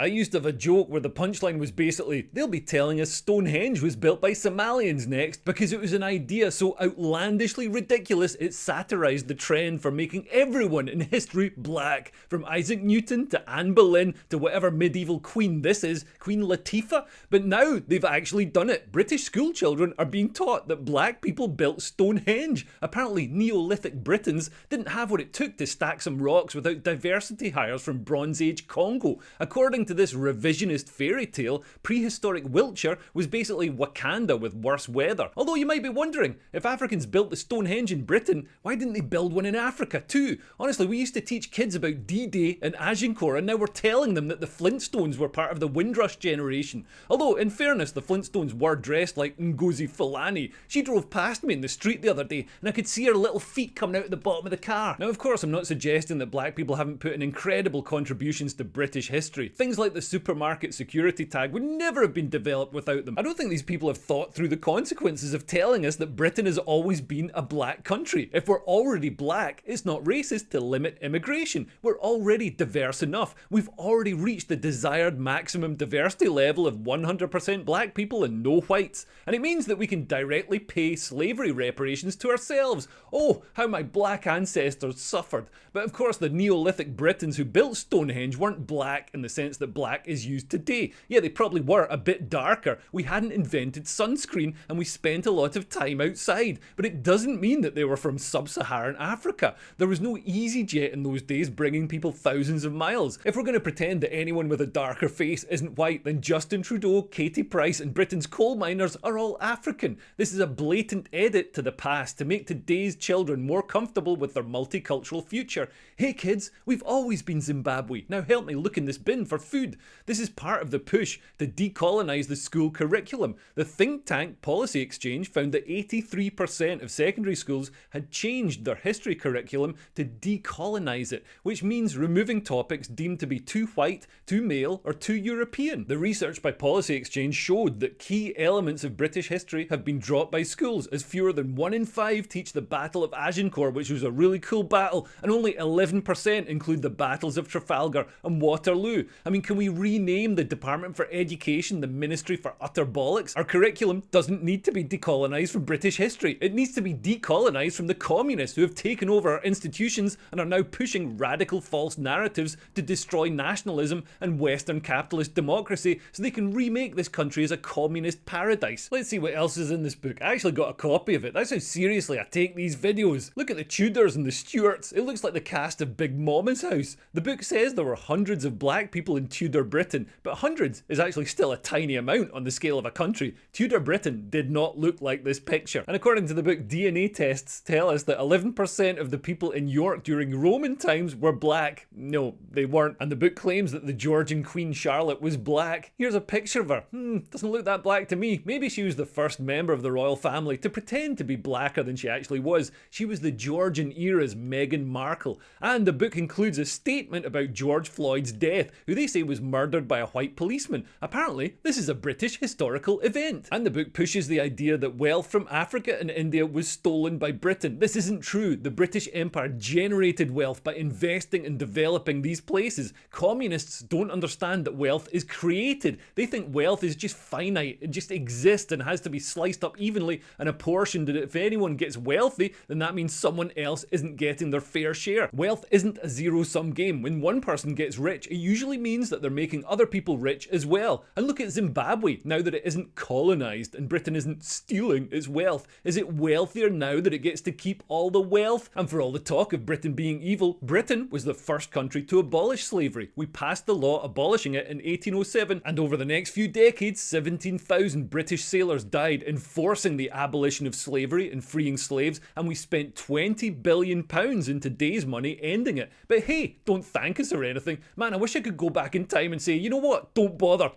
I used to have a joke where the punchline was basically, they'll be telling us Stonehenge was built by Somalians next because it was an idea so outlandishly ridiculous it satirised the trend for making everyone in history black, from Isaac Newton to Anne Boleyn to whatever medieval queen this is, Queen Latifah. But now they've actually done it. British school children are being taught that black people built Stonehenge. Apparently Neolithic Britons didn't have what it took to stack some rocks without diversity hires from Bronze Age Congo. According to this revisionist fairy tale, prehistoric Wiltshire was basically Wakanda with worse weather. Although you might be wondering, if Africans built the Stonehenge in Britain, why didn't they build one in Africa too? Honestly, we used to teach kids about D-Day and Agincourt, and now we're telling them that the Flintstones were part of the Windrush generation. Although, in fairness, the Flintstones were dressed like Ngozi Fulani. She drove past me in the street the other day, and I could see her little feet coming out of the bottom of the car. Now, of course, I'm not suggesting that black people haven't put in incredible contributions to British history. Things like the supermarket security tag would never have been developed without them. I don't think these people have thought through the consequences of telling us that Britain has always been a black country. If we're already black, it's not racist to limit immigration. We're already diverse enough. We've already reached the desired maximum diversity level of 100% black people and no whites. And it means that we can directly pay slavery reparations to ourselves. Oh, how my black ancestors suffered. But of course, the Neolithic Britons who built Stonehenge weren't black in the sense that black is used today. Yeah, they probably were a bit darker. We hadn't invented sunscreen and we spent a lot of time outside. But it doesn't mean that they were from sub-Saharan Africa. There was no EasyJet in those days bringing people thousands of miles. If we're going to pretend that anyone with a darker face isn't white, then Justin Trudeau, Katie Price and Britain's coal miners are all African. This is a blatant edit to the past to make today's children more comfortable with their multicultural future. Hey kids, we've always been Zimbabwe. Now help me look in this bin for food. This is part of the push to decolonise the school curriculum. The think tank Policy Exchange found that 83% of secondary schools had changed their history curriculum to decolonise it, which means removing topics deemed to be too white, too male or too European. The research by Policy Exchange showed that key elements of British history have been dropped by schools, as fewer than 1 in 5 teach the Battle of Agincourt, which was a really cool battle, and only 11% include the battles of Trafalgar and Waterloo. I mean, can we rename the Department for Education the Ministry for Utter Bollocks? Our curriculum doesn't need to be decolonised from British history. It needs to be decolonised from the communists who have taken over our institutions and are now pushing radical false narratives to destroy nationalism and Western capitalist democracy so they can remake this country as a communist paradise. Let's see what else is in this book. I actually got a copy of it. That's how seriously I take these videos. Look at the Tudors and the Stuarts. It looks like the cast of Big Mama's house. The book says there were hundreds of black people in Tudor Britain, but hundreds is actually still a tiny amount on the scale of a country. Tudor Britain did not look like this picture. And according to the book, DNA tests tell us that 11% of the people in York during Roman times were black. No, they weren't. And the book claims that the Georgian Queen Charlotte was black. Here's a picture of her. Doesn't look that black to me. Maybe she was the first member of the royal family to pretend to be blacker than she actually was. She was the Georgian era's Meghan Markle. And the book includes a statement about George Floyd's death, who they say was murdered by a white policeman. Apparently, this is a British historical event. And the book pushes the idea that wealth from Africa and India was stolen by Britain. This isn't true. The British Empire generated wealth by investing and developing these places. Communists don't understand that wealth is created. They think wealth is just finite. It just exists and has to be sliced up evenly and apportioned, and if anyone gets wealthy, then that means someone else isn't getting their fair share. Wealth isn't a zero-sum game. When one person gets rich, it usually means that they're making other people rich as well. And look at Zimbabwe, now that it isn't colonised and Britain isn't stealing its wealth. Is it wealthier now that it gets to keep all the wealth? And for all the talk of Britain being evil, Britain was the first country to abolish slavery. We passed the law abolishing it in 1807, and over the next few decades, 17,000 British sailors died enforcing the abolition of slavery and freeing slaves, and we spent £20 billion in today's money ending it. But hey, don't thank us or anything. Man, I wish I could go back in time and say, you know what, don't bother.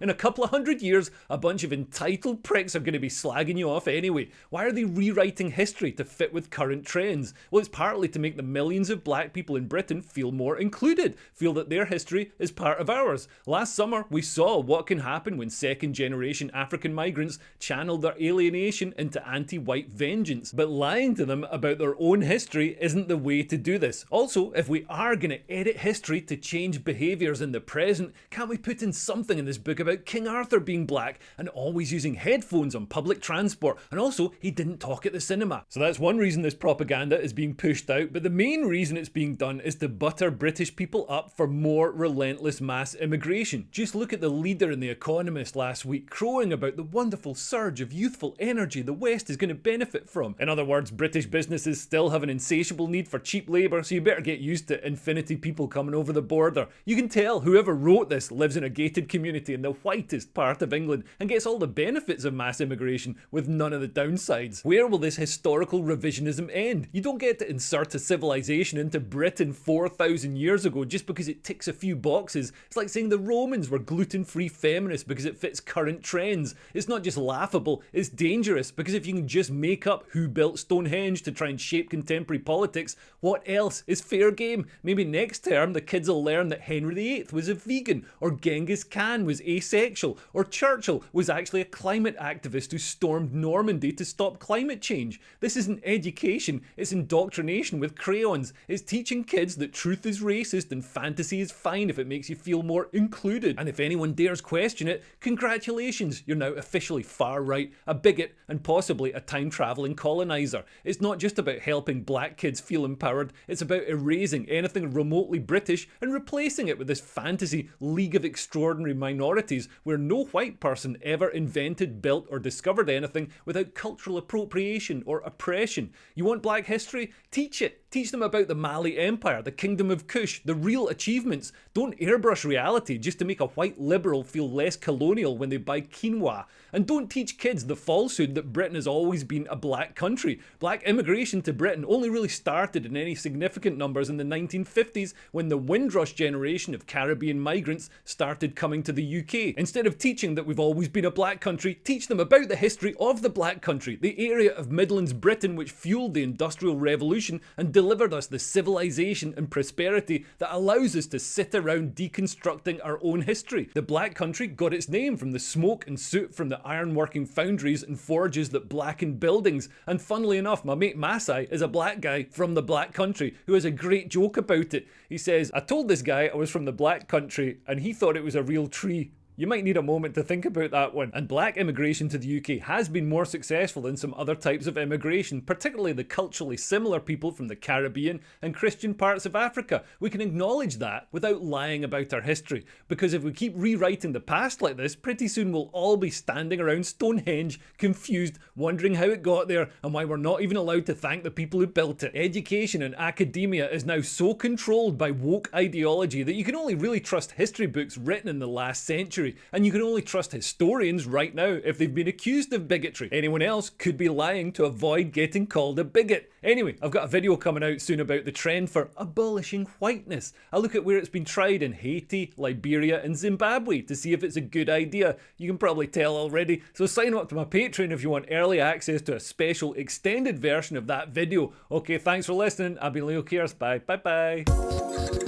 In a couple of hundred years, a bunch of entitled pricks are going to be slagging you off anyway. Why are they rewriting history to fit with current trends? Well, it's partly to make the millions of black people in Britain feel more included, feel that their history is part of ours. Last summer, we saw what can happen when second-generation African migrants channel their alienation into anti-white vengeance. But lying to them about their own history isn't the way to do this. Also, if we are going to edit history to change behaviours in the present, can't we put in something in this book about King Arthur being black and always using headphones on public transport, and also he didn't talk at the cinema? So that's one reason this propaganda is being pushed out, but the main reason it's being done is to butter British people up for more relentless mass immigration. Just look at the leader in The Economist last week crowing about the wonderful surge of youthful energy the West is going to benefit from. In other words, British businesses still have an insatiable need for cheap labour, so you better get used to infinity people coming over the border. You can tell whoever wrote this lives in a gated community in the whitest part of England and gets all the benefits of mass immigration with none of the downsides. Where will this historical revisionism end? You don't get to insert a civilization into Britain 4,000 years ago just because it ticks a few boxes. It's like saying the Romans were gluten-free feminists because it fits current trends. It's not just laughable, it's dangerous, because if you can just make up who built Stonehenge to try and shape contemporary politics, what else is fair game? Maybe next term the kids will learn that Henry VIII was a vegan, or Genghis Khan was asexual, or Churchill was actually a climate activist who stormed Normandy to stop climate change. This isn't education, it's indoctrination with crayons. It's teaching kids that truth is racist and fantasy is fine if it makes you feel more included. And if anyone dares question it, congratulations, you're now officially far right, a bigot, and possibly a time-travelling coloniser. It's not just about helping black kids feel empowered, it's about erasing anything remotely British and replacing it with this fantasy League of Extraordinary Minorities where no white person ever invented, built or discovered anything without cultural appropriation or oppression. You want black history? Teach it. Teach them about the Mali Empire, the Kingdom of Kush, the real achievements. Don't airbrush reality just to make a white liberal feel less colonial when they buy quinoa. And don't teach kids the falsehood that Britain has always been a black country. Black immigration to Britain only really started in any significant numbers in the 1950s when the Windrush generation of Caribbean migrants started coming to the UK. Instead of teaching that we've always been a black country, teach them about the history of the black country, the area of Midlands Britain which fueled the Industrial Revolution and delivered us the civilization and prosperity that allows us to sit around deconstructing our own history. The black country got its name from the smoke and soot from the ironworking foundries and forges that blackened buildings. And funnily enough, my mate Masai is a black guy from the black country who has a great joke about it. He says, "I told this guy I was from the black country and he thought it was a real tree." You might need a moment to think about that one. And black immigration to the UK has been more successful than some other types of immigration, particularly the culturally similar people from the Caribbean and Christian parts of Africa. We can acknowledge that without lying about our history, because if we keep rewriting the past like this, pretty soon we'll all be standing around Stonehenge, confused, wondering how it got there and why we're not even allowed to thank the people who built it. Education and academia is now so controlled by woke ideology that you can only really trust history books written in the last century. And you can only trust historians right now if they've been accused of bigotry. Anyone else could be lying to avoid getting called a bigot. Anyway, I've got a video coming out soon about the trend for abolishing whiteness. I look at where it's been tried in Haiti, Liberia and Zimbabwe to see if it's a good idea. You can probably tell already. So sign up to my Patreon if you want early access to a special extended version of that video. Okay, thanks for listening. I've been Leo Kears. Bye. Bye bye.